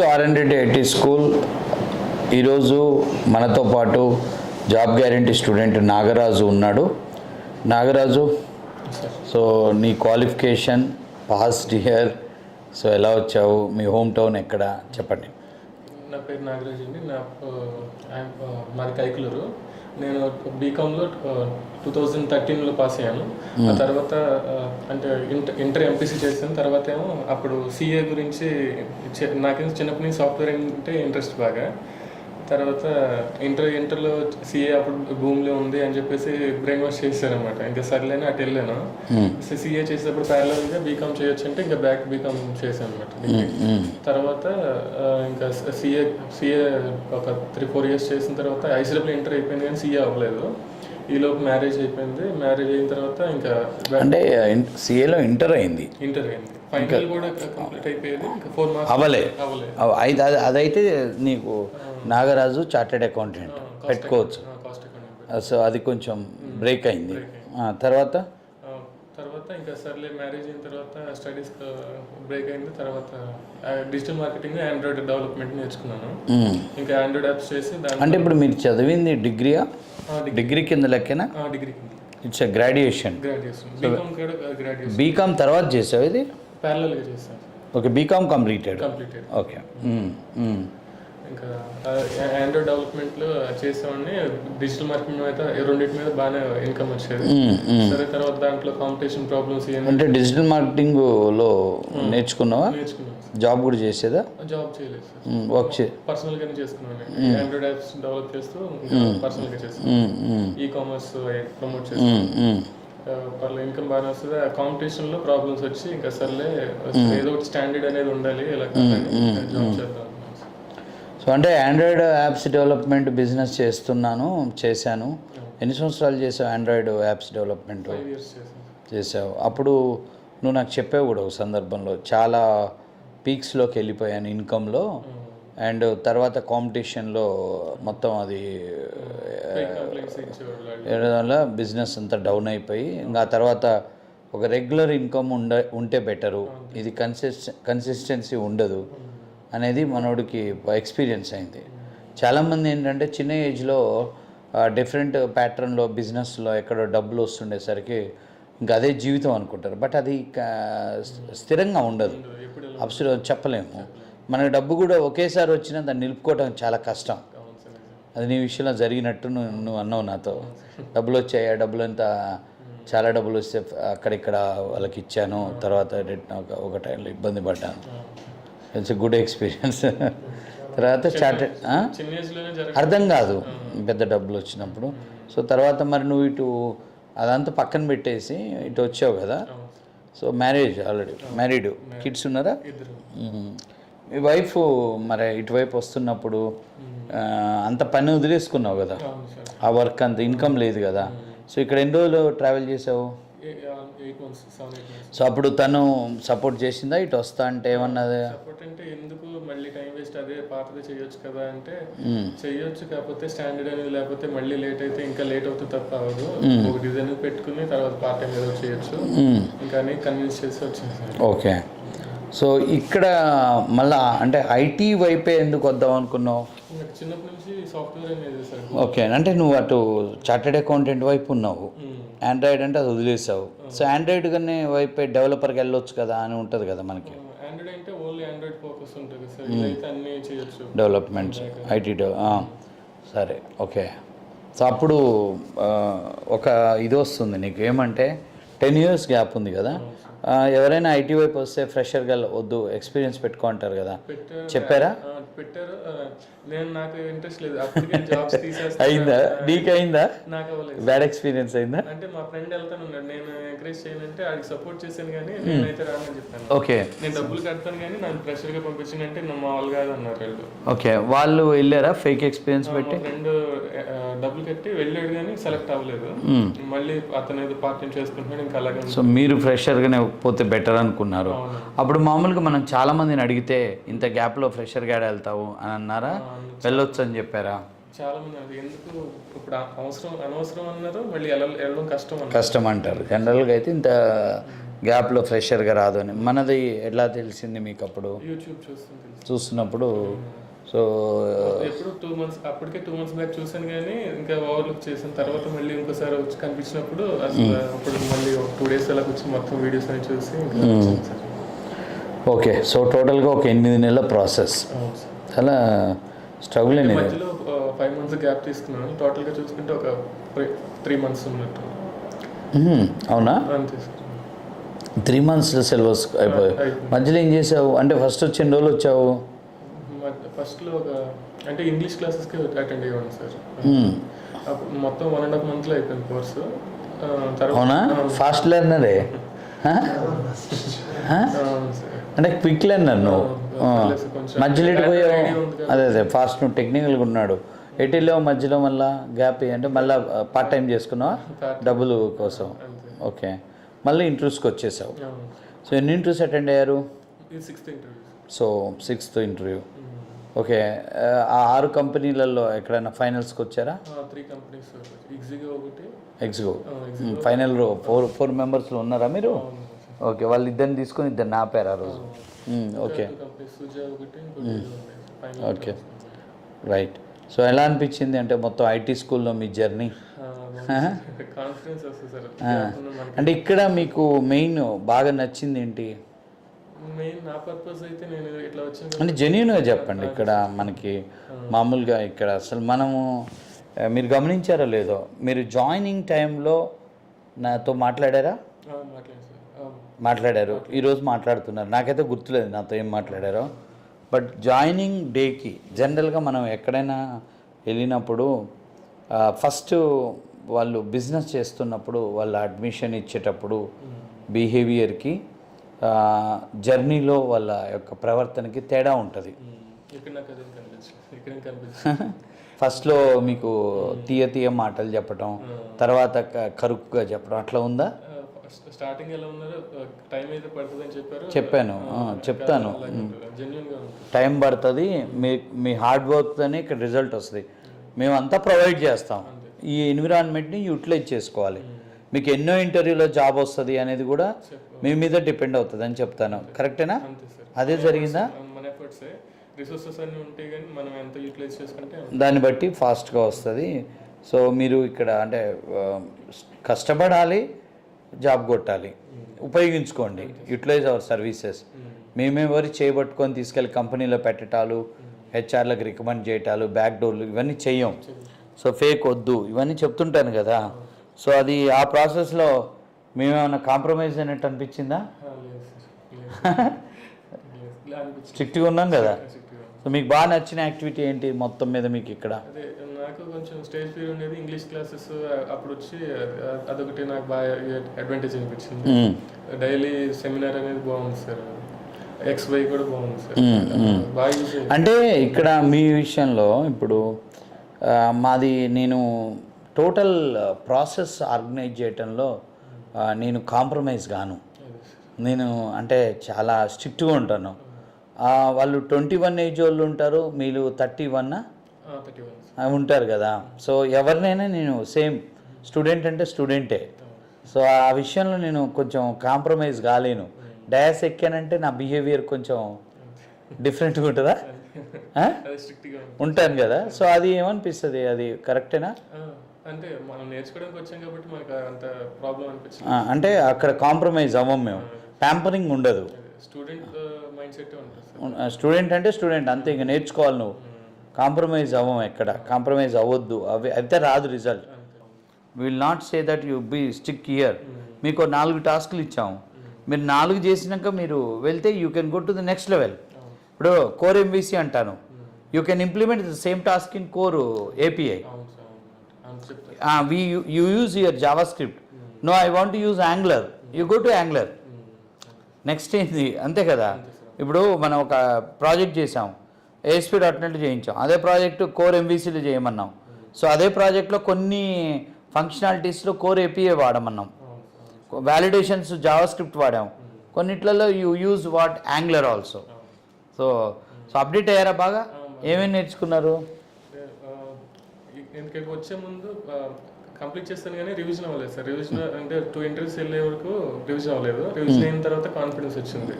R&D IT school ఈరోజు మనతో పాటు జాబ్ గ్యారంటీ స్టూడెంట్ నాగరాజు ఉన్నాడు. నాగరాజు, సో నీ క్వాలిఫికేషన్, పాస్ట్ ఇయర్, సో ఎలా వచ్చావు, మీ హోమ్ టౌన్ ఎక్కడ చెప్పండి. నా పేరు నాగరాజ్ అండి. మాది కైకులూరు. నేను బీకామ్లో 2013లో పాస్ అయ్యాను. ఆ తర్వాత అంటే ఇంటర్ ఎంపీసీ చేసిన తర్వాత ఏమో అప్పుడు సిఏ గురించి నాకేమో చిన్నప్పటి నుంచి సాఫ్ట్వేర్ అంటే ఇంట్రెస్ట్ బాగా. తర్వాత ఇంటర్లో సిఏ అప్పుడు భూమిలో ఉంది అని చెప్పేసి బ్రెయిన్ వాష్ చేశారనమాట. ఇంకా సర్లేని అటు వెళ్ళాను. సిఏ చేసేటప్పుడు ప్యారలల్గా బీకామ్ చేయొచ్చు అంటే ఇంకా బ్యాక్ బీకామ్ చేశాను అనమాట. తర్వాత ఇంకా సిఏ ఒక 3-4 ఇయర్స్ చేసిన తర్వాత ఐసీడబ్ల్యూ ఇంటర్ అయిపోయింది కానీ సిఏ అవ్వలేదు. ఈలోపు మ్యారేజ్ అయిపోయింది. మ్యారేజ్ అయిన తర్వాత ఇంకా అంటే సిఏలో ఇంటర్ అయింది, ఫైనల్ కూడా కంప్లీట్ అయిపోయేది. ఇంకా 4 మార్క్స్ అవ్వలేదు. అదైతే నీకు నాగరాజు చార్టెడ్ అకౌంటెంట్ పెట్టుకోవచ్చు. సో అది కొంచెం బ్రేక్ అయింది. తర్వాత ఇంకా సర్లే మ్యారేజ్ అయిన తర్వాత స్టడీస్ బ్రేక్ అయింది. తర్వాత డిజిటల్ మార్కెటింగ్, ఆండ్రాయిడ్ డెవలప్మెంట్ నేర్చుకున్నాను. ఇంకా ఆండ్రాయిడ్ యాప్స్ చేసి అంటే ఇప్పుడు మీరు చదివింది డిగ్రీయా? డిగ్రీ కింద లెక్కనా? డిగ్రీ కింద. It's graduation. బీకామ్ తర్వాత చేసావు? ఇది ప్యారలల్గా చేశాను. Okay, BCom completed. ఓకే. ఇంకా ఆండ్రాయిడ్ డెవలప్మెంట్లో చేసేవాడిని. డిజిటల్ మార్కెటింగ్ అయితే రెండింటి మీద బాగానే ఇన్కమ్ వచ్చేది. సరే, తర్వాత దాంట్లో కాంపిటీషన్ ప్రాబ్లమ్స్ అంటే డిజిటల్ మార్కెటింగ్లో నేర్చుకున్నావా? జాబ్ కూడా చేసేదా? జాబ్ చేయలేదు సార్. వర్క్ పర్సనల్గానే చేసుకున్నాను. ఆండ్రాయిడ్ యాప్స్ డెవలప్ చేస్తూ పర్సనల్గా చేస్తాను. ఈ కామర్స్ ప్రమోట్ చేస్తాను. వాళ్ళ ఇన్కమ్ బాగానే వస్తుంది. ఆ కాంపిటీషన్లో ప్రాబ్లమ్స్ వచ్చి ఇంకా సర్లే ఏదో ఒకటి స్టాండర్డ్ అనేది ఉండాలి, ఇలా జాబ్ చేద్దాం. సో అంటే ఆండ్రాయిడ్ యాప్స్ డెవలప్మెంట్ బిజినెస్ చేశాను. ఎన్ని సంవత్సరాలు చేసావు ఆండ్రాయిడ్ యాప్స్ డెవలప్మెంట్? 5 years చేసావు. అప్పుడు నువ్వు నాకు చెప్పావు కూడా ఒక సందర్భంలో, చాలా పీక్స్లోకి వెళ్ళిపోయాను ఇన్కంలో. అండ్ తర్వాత కాంపిటీషన్లో మొత్తం అది వల్ల బిజినెస్ అంతా డౌన్ అయిపోయి, ఇంకా ఆ తర్వాత ఒక రెగ్యులర్ ఇన్కమ్ ఉంటే బెటరు, ఇది కన్సిస్టెన్సీ ఉండదు అనేది మనోడికి ఎక్స్పీరియన్స్ అయింది. చాలామంది ఏంటంటే చిన్న ఏజ్లో డిఫరెంట్ ప్యాటర్న్లో బిజినెస్లో ఎక్కడో డబ్బులు వస్తుండేసరికి ఇంకా అదే జీవితం అనుకుంటారు. బట్ అది స్థిరంగా ఉండదు, చెప్పలేము. మనకు డబ్బు కూడా ఒకేసారి వచ్చినా దాన్ని నిలుపుకోవడం చాలా కష్టం. అది నీ విషయంలో జరిగినట్టు నువ్వు అన్నావు నాతో. డబ్బులు వచ్చాయా, డబ్బులంతా చాలా డబ్బులు వస్తే అక్కడిక్కడ వాళ్ళకి ఇచ్చాను, తర్వాత ఒక టైంలో ఇబ్బంది పడ్డాను. It's good experience. తర్వాత చార్టెడ్ అర్థం కాదు పెద్ద డబ్బులు వచ్చినప్పుడు. సో తర్వాత మరి నువ్వు ఇటు అదంతా పక్కన పెట్టేసి ఇటు వచ్చావు కదా. సో ఆల్రెడీ మ్యారీడ్, కిడ్స్ ఉన్నారా? మీ వైఫ్ మరి ఇటువైపు వస్తున్నప్పుడు అంత పని వదిలేసుకున్నావు కదా, ఆ వర్క్ అంత ఇన్కమ్ లేదు కదా. సో ఇక్కడ ఎన్ని రోజులు ట్రావెల్ చేసావు? 8 months. సో అప్పుడు తను సపోర్ట్ చేసిందా ఇటు వస్తా అంటే? ఏమన్నది? సపోర్ట్ అంటే ఎందుకు మళ్ళీ టైం వేస్ట్, అదే పాతది చేయొచ్చు కదా అంటే చేయొచ్చు, కాకపోతే స్టాండర్డ్ అనేది లేకపోతే మళ్ళీ లేట్ అయితే ఇంకా లేట్ అవుతుంది తప్ప అవ్వదు. ఒక డిజైన్ పెట్టుకుని తర్వాత పార్ట్ టైం ఏదో చేయొచ్చు, ఇంకా కన్విన్స్ చేసి వచ్చింది. ఓకే. సో ఇక్కడ మళ్ళా అంటే ఐటీ వైపే ఎందుకు వద్దాం అనుకున్నావు? చిన్నప్పటి నుంచి సాఫ్ట్వేర్ అనేది సార్. ఓకే, అంటే నువ్వు అటు చార్టెడ్ అకౌంటెంట్ వైపు ఉన్నావు, ఆండ్రాయిడ్ అంటే అది వదిలేసావు. సో ఆండ్రాయిడ్ కానీ వైపే డెవలపర్కి వెళ్ళొచ్చు కదా అని ఉంటుంది కదా మనకి. ఆండ్రాయిడ్ అంటే ఓన్లీ ఆండ్రాయిడ్ ఫోకస్ ఉంటుంది సార్. ఇదైతే అన్నీ చేయొచ్చు, డెవలప్మెంట్స్, ఐటీ సరే. ఓకే. సో అప్పుడు ఒక ఇది వస్తుంది నీకు ఏమంటే 10 years గ్యాప్ ఉంది కదా. ఎవరైనా ఐటీ వైపు వస్తే ఫ్రెషర్గా వద్దు, ఎక్స్పీరియన్స్ పెట్టుకో అంటారు కదా, చెప్పారా? పెట్టారు. నాకు ఇంట్రెస్ట్ లేదు. అయిందా? నీకు అయిందా? నాకు అవ్వలేదు. బ్యాడ్ ఎక్స్పీరియన్స్ అయిందా? అంటే మా ఫ్రెండ్ వెళ్తానున్నాడు, నేను ఎంకరేజ్ చేయనంటే ఆయనకి సపోర్ట్ చేశాను కానీ నేనైతే రానని చెప్పాను. ఓకే, నేను డబ్బులు కడతాను కానీ నన్ను ప్రెషర్గా పంపించానంటే నా మామూలు కాదు అన్నారు వాళ్ళు. ఓకే, వాళ్ళు వెళ్ళారా ఫేక్ ఎక్స్పీరియన్స్ పెట్టి? ఫ్రెండ్ డబ్బులు కట్టి వెళ్ళాడు కానీ సెలెక్ట్ అవ్వలేదు. మళ్ళీ అతను ఏదో పార్ట్ టైం చేసుకుంటున్నాడు, ఇంకా అలాగే. సో మీరు ఫ్రెషర్గానే పోతే బెటర్ అనుకున్నారు. అప్పుడు మామూలుగా మనం చాలా మందిని అడిగితే ఇంత గ్యాప్లో ఫ్రెషర్ గాడే వెళ్తావు అని అన్నారా? వెళ్ళొచ్చు అని చెప్పారా? చాలా మంది ఎందుకు ఇప్పుడు అనవసరం అన్నారు, మళ్ళీ వెళ్ళడం కష్టం అంటారు. జనరల్గా అయితే ఇంత గ్యాప్లో ఫ్రెషర్గా రాదు అని. మనది ఎలా తెలిసింది మీకు అప్పుడు యూట్యూబ్ చూస్తుంది తెలుసు. చూస్తున్నప్పుడు? సో ఎప్పుడు 2 months అప్పటికే 2 months బ్యాక్ చూసాను, కానీ ఇంకా ఓవర్లుక్ చేసిన తర్వాత మళ్ళీ ఇంకోసారి వచ్చి కనిపించినప్పుడు అసలు అప్పుడు మళ్ళీ 2 days అలా వచ్చి మొత్తం వీడియోస్ అని చూసి ఇంకా వచ్చింది సార్. ఓకే. సో టోటల్గా ఒక 8 నెలల ప్రాసెస్, అవును సార్. చాలా స్ట్రగుల్ అనేది. మధ్యలో 5 months గ్యాప్ తీసుకున్నాను. టోటల్గా చూసుకుంటే ఒక 3 months ఉన్నట్టు. అవునా? అంతే సార్. 3 months సిలబస్ అయిపోయి మధ్యలో ఏం చేసావు? అంటే ఫస్ట్ వచ్చిన రోజులు వచ్చావు? ఫస్ట్లో అంటే ఇంగ్లీష్ క్లాసెస్కి అటెండ్ అయ్యాను సార్. అప్పుడు మొత్తం 1.5 monthలో అయిపోయింది కోర్సు. అవునా? ఫాస్ట్ లెర్నరే అంటే క్విక్ లెర్నర్ నువ్వు. మధ్యలో పోయావు? అదే ఫాస్ట్, నువ్వు టెక్నికల్గా ఉన్నాడు. ఎయిటీలో మధ్యలో మళ్ళీ గ్యాప్ అంటే మళ్ళీ పార్ట్ టైం చేసుకున్నావా డబ్బులు కోసం? ఓకే. మళ్ళీ ఇంటర్వ్యూస్కి వచ్చేసావు. సో ఎన్ని ఇంటర్వ్యూస్ అటెండ్ అయ్యారు? 6th interview. So 6th interview. Okay. ఆ 6 కంపెనీలలో ఎక్కడైనా ఫైనల్స్కి వచ్చారా? 3 కంపెనీస్. ఎగ్జిగో ఒకటి. ఎగ్జిగో ఫైనల్లో 4 మెంబర్స్లో ఉన్నారా మీరు? ఓకే. వాళ్ళు ఇద్దరిని తీసుకొని ఇద్దరిని ఆపారు ఆ రోజు. ఓకే. Okay, right. సో ఎలా అనిపించింది అంటే మొత్తం ఐటీ స్కూల్లో మీ జర్నీ? కాన్ఫిడెన్స్ వస్తుంది సార్. అంటే ఇక్కడ మీకు మెయిన్ బాగా నచ్చింది ఏంటి? మెయిన్ నా పర్పస్ అయితే నేను ఇట్లా వచ్చింది అంటే జెన్యూన్గా చెప్పండి. ఇక్కడ మనకి మామూలుగా ఇక్కడ అసలు మనము మీరు గమనించారో లేదో, మీరు జాయినింగ్ టైంలో నాతో మాట్లాడారా? మాట్లాడారు. ఈరోజు మాట్లాడుతున్నారు. నాకైతే గుర్తులేదు నాతో ఏం మాట్లాడారో. బట్ జాయినింగ్ డేకి జనరల్గా మనం ఎక్కడైనా వెళ్ళినప్పుడు ఫస్ట్ వాళ్ళు బిజినెస్ చేస్తున్నప్పుడు వాళ్ళ అడ్మిషన్ ఇచ్చేటప్పుడు బిహేవియర్కి జర్నీలో వాళ్ళ యొక్క ప్రవర్తనకి తేడా ఉంటుంది. ఫస్ట్లో మీకు తీయ మాటలు చెప్పడం, తర్వాత కరుకుగా చెప్పడం, అట్లా ఉందా? స్టార్టింగ్ ఎలా ఉన్నారో టైం అయితే పడుతుంది అని చెప్పాను. చెప్తాను, టైం పడుతుంది. మీ హార్డ్ వర్క్తోనే ఇక్కడ రిజల్ట్ వస్తుంది. మేమంతా ప్రొవైడ్ చేస్తాం. ఈ ఎన్విరాన్మెంట్ని యూటిలైజ్ చేసుకోవాలి. మీకు ఎన్నో ఇంటర్వ్యూలో జాబ్ వస్తుంది అనేది కూడా మీ మీద డిపెండ్ అవుతుంది అని చెప్తాను. కరెక్టేనా? అదే జరిగిందా? రిసోర్సెస్ అన్నీ ఉంటాయి, కానీ మనం ఎంత యూటిలైజ్ చేసుకుంటే దాన్ని బట్టి ఫాస్ట్గా వస్తుంది. సో మీరు ఇక్కడ అంటే కష్టపడాలి, జాబ్ కొట్టాలి, ఉపయోగించుకోండి, యూటిలైజ్ అవర్ సర్వీసెస్. మేమెవరి చేయబట్టుకొని తీసుకెళ్ళి కంపెనీలో పెట్టటాలు, హెచ్ఆర్లకు రికమెండ్ చేయటాలు, బ్యాక్ డోర్లు ఇవన్నీ చెయ్యం. సో ఫేక్ వద్దు ఇవన్నీ చెప్తుంటాను కదా. సో అది ఆ ప్రాసెస్లో మేమేమైనా కాంప్రమైజ్ అయినట్టు అనిపించిందా? స్ట్రిక్ట్గా ఉన్నాం కదా. సో మీకు బాగా నచ్చిన యాక్టివిటీ ఏంటి మొత్తం మీద మీకు ఇక్కడ? అదే నాకు కొంచెం స్టేజ్ ఫియర్ ఉండేది. ఇంగ్లీష్ క్లాసెస్ అప్పుడు వచ్చి అదొకటి నాకు బాగా అడ్వాంటేజ్ అనిపించింది. డైలీ సెమినార్ అనేది బాగుంది సార్. XY కూడా బాగుంది సార్. బాగా యూజ్ అయ్యింది. అంటే ఇక్కడ మీ విషయంలో ఇప్పుడు మాది నేను టోటల్ ప్రాసెస్ ఆర్గనైజ్ చేయటంలో నేను కాంప్రమైజ్ గాను. నేను అంటే చాలా స్ట్రిక్ట్గా ఉంటాను. వాళ్ళు 21 ఏజ్ వాళ్ళు ఉంటారు, మీరు 31 ఉంటారు కదా. సో ఎవరినైనా నేను సేమ్ స్టూడెంట్ అంటే స్టూడెంటే. సో ఆ విషయంలో నేను కొంచెం కాంప్రమైజ్ కాలేను. డయాస్ ఎక్కానంటే నా బిహేవియర్ కొంచెం డిఫరెంట్గా ఉంటుందా? ఉంటాను కదా. సో అది ఏమనిపిస్తుంది, అది కరెక్టేనా? అంటే మనం నేర్చుకోవడానికి వచ్చాం కాబట్టి మనకు అంత ప్రాబ్లం అనిపించింది. అంటే అక్కడ కాంప్రమైజ్ అవ్వం మేము, ప్యాంపరింగ్ ఉండదు. స్టూడెంట్ మైండ్ సెట్ ఉంటుంది. స్టూడెంట్ అంటే స్టూడెంట్ అంతే, ఇంకా నేర్చుకోవాలి నువ్వు. కాంప్రమైజ్ అవ్వం, ఎక్కడ కాంప్రమైజ్ అవ్వద్దు. అయితే రాదు result. Will not say that you be stick here. మీకు 4 టాస్క్లు ఇచ్చాము, మీరు 4 చేసినాక మీరు వెళ్తే you can go to the next level. ఇప్పుడు కోర్ MVC అంటాను, you can implement the same task in core API. You use your JavaScript. No, I want to use Angular. You go to Angular. Next ఏంటి, అంతే కదా. ఇప్పుడు మనం ఒక project చేసాం, ASP.NET చేయించాం. అదే ప్రాజెక్టు కోర్ MVCలో చేయమన్నాం. సో అదే ప్రాజెక్ట్లో కొన్ని ఫంక్షనాలిటీస్లో కోర్ API వాడమన్నాం, వ్యాలిడేషన్స్ JavaScript వాడాం, కొన్నిట్లలో you use what Angular also. So update అయ్యారా బాగా? ఏమేమి నేర్చుకున్నారు? ఇక్కడికి వచ్చే ముందు కంప్లీట్ చేస్తాను కానీ రివిజన్ అవ్వలేదు సార్. రివిజన్ అంటే 2 ఇంటర్వ్యూస్ వెళ్ళే వరకు రివిజన్ అవ్వలేదు. రివిజన్ అయిన తర్వాత కాన్ఫిడెన్స్ వచ్చింది.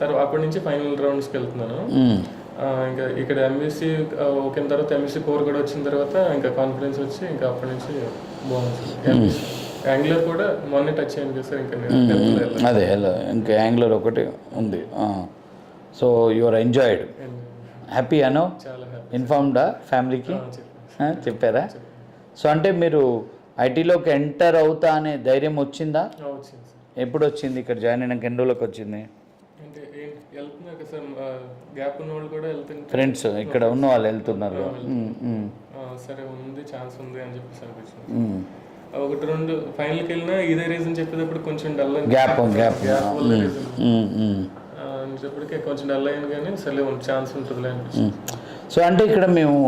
తర్వాత అప్పటి నుంచి ఫైనల్ రౌండ్స్కి వెళ్తున్నాను. ఇంకా ఇక్కడ ఎంబీసీ ఓకే తర్వాత ఎంబీసీ కోర్ కూడా వచ్చిన తర్వాత ఇంకా కాన్ఫిడెన్స్ వచ్చి ఇంకా అప్పటి నుంచి బాగుంది. యాంగులర్ కూడా మొన్నే టచ్ అయ్యింది కదా సార్. ఇంకా అదే ఇంకా యాంగులర్ ఒకటి ఉంది. సో యువర్ ఎంజాయిడ్, హ్యాపీ అనో? చాలా హ్యాపీ. ఇన్ఫార్మ్డా ఫ్యామిలీకి చెప్పారా? సో అంటే మీరు ఐటీలోకి ఎంటర్ అవుతా అనే ధైర్యం వచ్చిందా? వచ్చింది సార్. ఎప్పుడు వచ్చింది? ఇక్కడ జాయిన్ అయినాక ఎన్ని రోజులకు వచ్చింది? అంటే వెళ్తున్నారు కదా సార్, గ్యాప్ ఉన్న వాళ్ళు కూడా వెళ్తున్నారు. ఫ్రెండ్స్ ఇక్కడ ఉన్న వాళ్ళు వెళ్తున్నారు. సరే ఉంది, ఛాన్స్ ఉంది అని చెప్పేసి అనిపించింది. 1-2 ఫైనల్కి వెళ్ళినా ఇదే రీజన్ చెప్పేటప్పుడు కొంచెం డల్ గ్యాప్ చెప్పటికే కొంచెం డల్ అయింది కానీ సరే ఛాన్స్ ఉంటుంది అనిపించింది. సో అంటే ఇక్కడ మేము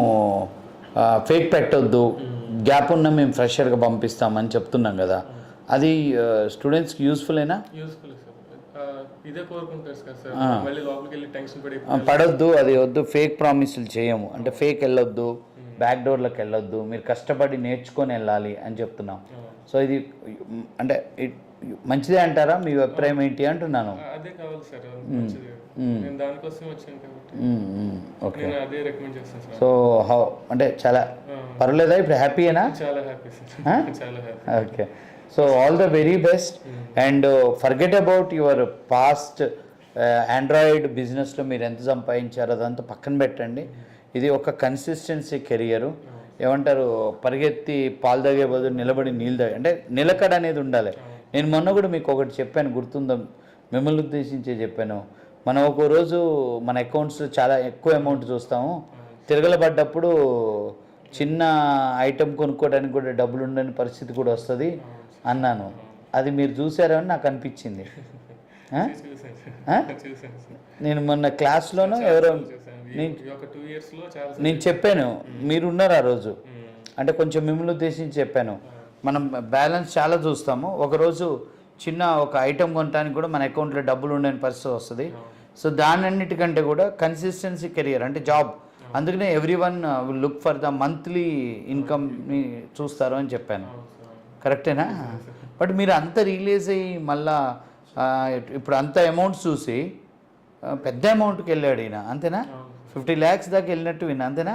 ఫేక్ పెట్టొద్దు, గ్యాప్ ఉన్న మేము ఫ్రెషర్గా పంపిస్తామని చెప్తున్నాం కదా, అది స్టూడెంట్స్కి యూస్ఫుల్లేనా? Useful sir. ఇదే కోరుకుంటారు కదా సార్, మళ్ళీ లోపలికి వెళ్ళి టెన్షన్ పడొద్దు, అది వద్దు. ఫేక్ ప్రామిసులు చేయము, అంటే ఫేక్ వెళ్ళొద్దు, బ్యాక్ డోర్లకు వెళ్ళొద్దు, మీరు కష్టపడి నేర్చుకొని వెళ్ళాలి అని చెప్తున్నాం. సో ఇది అంటే మంచిదే అంటారా? మీ అభిప్రాయం ఏంటి అంటున్నాను. అదే కావాలి సార్, నేను దానికోసం వచ్చాను కాబట్టి ఓకే, నేను అదే రికమెండ్ చేస్తాను సార్. సో అంటే చాలా పర్వాలేదా? ఇప్పుడు హ్యాపీయేనా? చాలా హ్యాపీ సార్, చాలా happy. Okay, so all the very best and forget about your past Android బిజినెస్లో మీరు ఎంత సంపాదించారో అదంతా పక్కన పెట్టండి. ఇది ఒక కన్సిస్టెన్సీ కెరియరు. ఏమంటారు, పరిగెత్తి పాలు తాగే బదులు నిలబడి నీళ్ళు తాగే, అంటే నిలకడ అనేది ఉండాలి. నేను మొన్న కూడా మీకు ఒకటి చెప్పాను, గుర్తుందో? మిమ్మల్ని ఉద్దేశించే చెప్పాను. మనం ఒక రోజు మన అకౌంట్స్ చాలా ఎక్కువ అమౌంట్ చూస్తాము, తిరగలబడ్డప్పుడు చిన్న ఐటెం కొనుక్కోవడానికి కూడా డబ్బులు ఉండని పరిస్థితి కూడా వస్తుంది అన్నాను. అది మీరు చూసారని నాకు అనిపించింది. నేను మొన్న క్లాస్లోనూ ఎవరో నేను చెప్పాను, మీరున్నారు ఆ రోజు, అంటే కొంచెం మిమ్మల్ని ఉద్దేశించి చెప్పాను. మనం బ్యాలెన్స్ చాలా చూస్తాము, ఒకరోజు చిన్న ఒక ఐటెం కొనడానికి కూడా మన అకౌంట్లో డబ్బులు ఉండని పరిస్థితి వస్తుంది. సో దానన్నిటికంటే కూడా కన్సిస్టెన్సీ కెరియర్ అంటే జాబ్, అందుకనే everyone will look for the monthly ఇన్కమ్ని చూస్తారు అని చెప్పాను. కరెక్టేనా? బట్ మీరు అంత రియలైజ్ అయ్యి మళ్ళా ఇప్పుడు అంత అమౌంట్స్ చూసి పెద్ద అమౌంట్కి వెళ్ళాడు ఈయన, అంతేనా? 50 lakhs దాకా వెళ్ళినట్టు విన్నా, అంతేనా?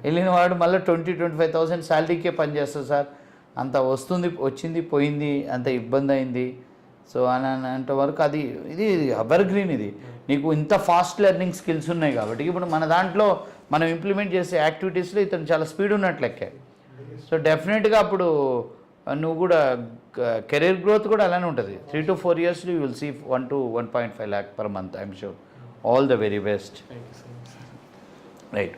వెళ్ళిన వాడు మళ్ళీ 20-25,000 శాలరీకే పనిచేస్తుంది సార్. అంత వచ్చింది పోయింది, అంత ఇబ్బంది అయింది. సో అని అంటే వరకు అది ఇది ఎవర్ గ్రీన్. ఇది నీకు ఇంత ఫాస్ట్ లెర్నింగ్ స్కిల్స్ ఉన్నాయి కాబట్టి ఇప్పుడు మన దాంట్లో మనం ఇంప్లిమెంట్ చేసే యాక్టివిటీస్లో ఇతను చాలా స్పీడ్ ఉన్నట్లు లెక్కే. సో డెఫినెట్గా అప్పుడు నువ్వు కూడా కెరీర్ గ్రోత్ కూడా అలానే ఉంటుంది. 3 to 4 years you will see 1 to 1.5 lakh per month. I'm sure. All the very best. Thank you so much. Right.